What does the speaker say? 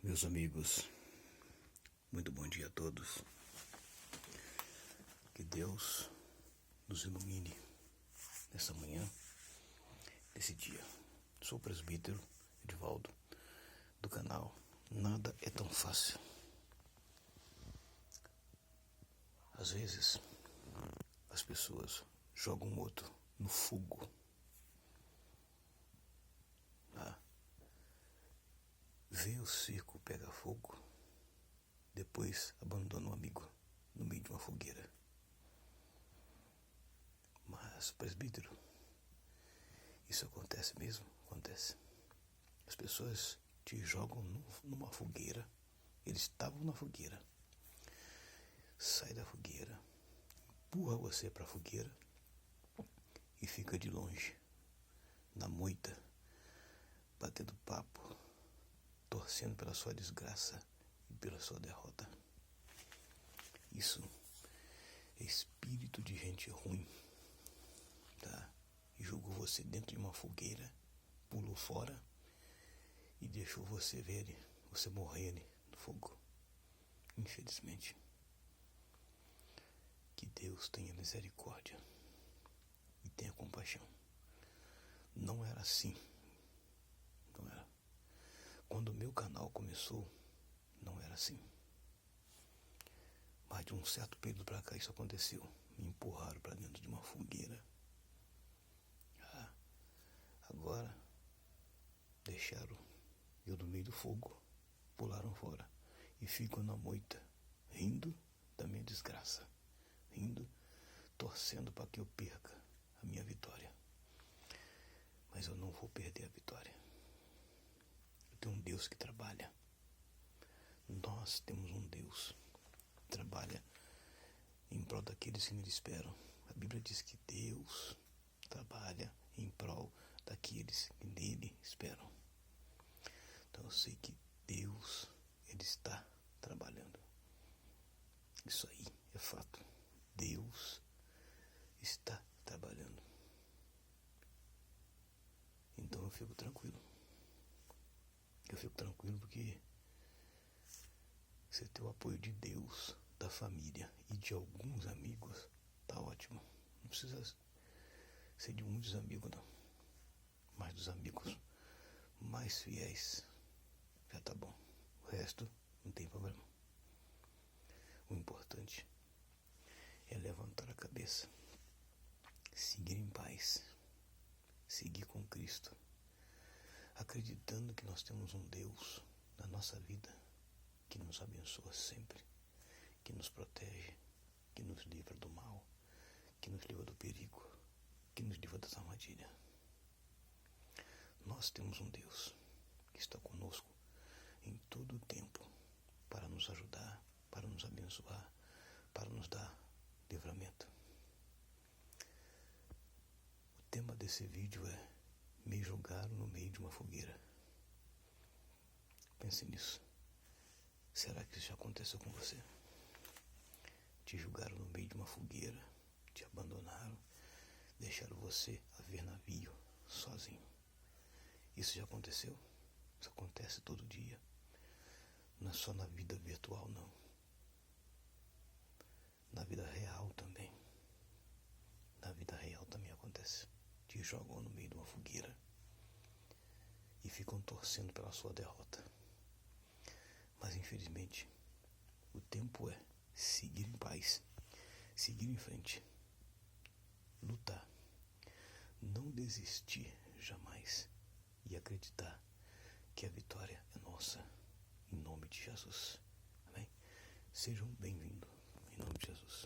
Meus amigos, muito bom dia a todos. Que Deus nos ilumine nessa manhã, nesse dia. Sou o presbítero Edivaldo, do canal Nada é Tão Fácil. Às vezes, as pessoas jogam o outro no fogo. Vê o circo pegar fogo, depois abandona o amigo no meio de uma fogueira. Mas, presbítero, isso acontece mesmo? Acontece. As pessoas te jogam numa fogueira, eles estavam na fogueira, sai da fogueira, empurra você para a fogueira e fica de longe, na moita, batendo papo, torcendo pela sua desgraça e pela sua derrota. Isso é espírito de gente ruim, tá? E jogou você dentro de uma fogueira, pulou fora e deixou você morrer no fogo. Infelizmente. Que Deus tenha misericórdia e tenha compaixão. Não era assim. Não era. Quando o meu canal começou, não era assim. Mas de um certo período para cá isso aconteceu. Me empurraram para dentro de uma fogueira. Agora deixaram eu no meio do fogo, pularam fora e ficam na moita, rindo da minha desgraça, rindo, torcendo para que eu perca a minha vitória. Mas eu não vou perder a vitória. Eu tenho um Deus que trabalha. Nós temos um Deus que trabalha em prol daqueles que nele esperam. A Bíblia diz que Deus trabalha em prol daqueles que nele esperam. Então eu sei que Deus, Ele está trabalhando. Isso aí é fato. Deus está trabalhando. Então eu fico tranquilo. Eu fico tranquilo porque você ter o apoio de Deus, da família e de alguns amigos, tá ótimo. Não precisa ser de muitos amigos, não. Mas dos amigos mais fiéis já tá bom. O resto não tem problema. O importante é levantar a cabeça, seguir em paz, seguir com Cristo, acreditando que nós temos um Deus na nossa vida que nos abençoa sempre, que nos protege, que nos livra do mal, que nos livra do perigo, que nos livra das armadilhas. Nós temos um Deus que está conosco em todo o tempo para nos ajudar, para nos abençoar, para nos dar livramento. O tema desse vídeo é: me jogaram no meio de uma fogueira. Pense nisso. Será que isso já aconteceu com você? Te jogaram no meio de uma fogueira, te abandonaram, deixaram você a ver navio sozinho. Isso já aconteceu? Isso acontece todo dia. Não é só na vida virtual, não. Na vida real também. Na vida real também acontece. Te jogam no meio de uma fogueira e ficam torcendo pela sua derrota. Mas infelizmente, o tempo é seguir em paz, seguir em frente, lutar, não desistir jamais e acreditar que a vitória é nossa, em nome de Jesus. Amém? Sejam bem-vindos, em nome de Jesus.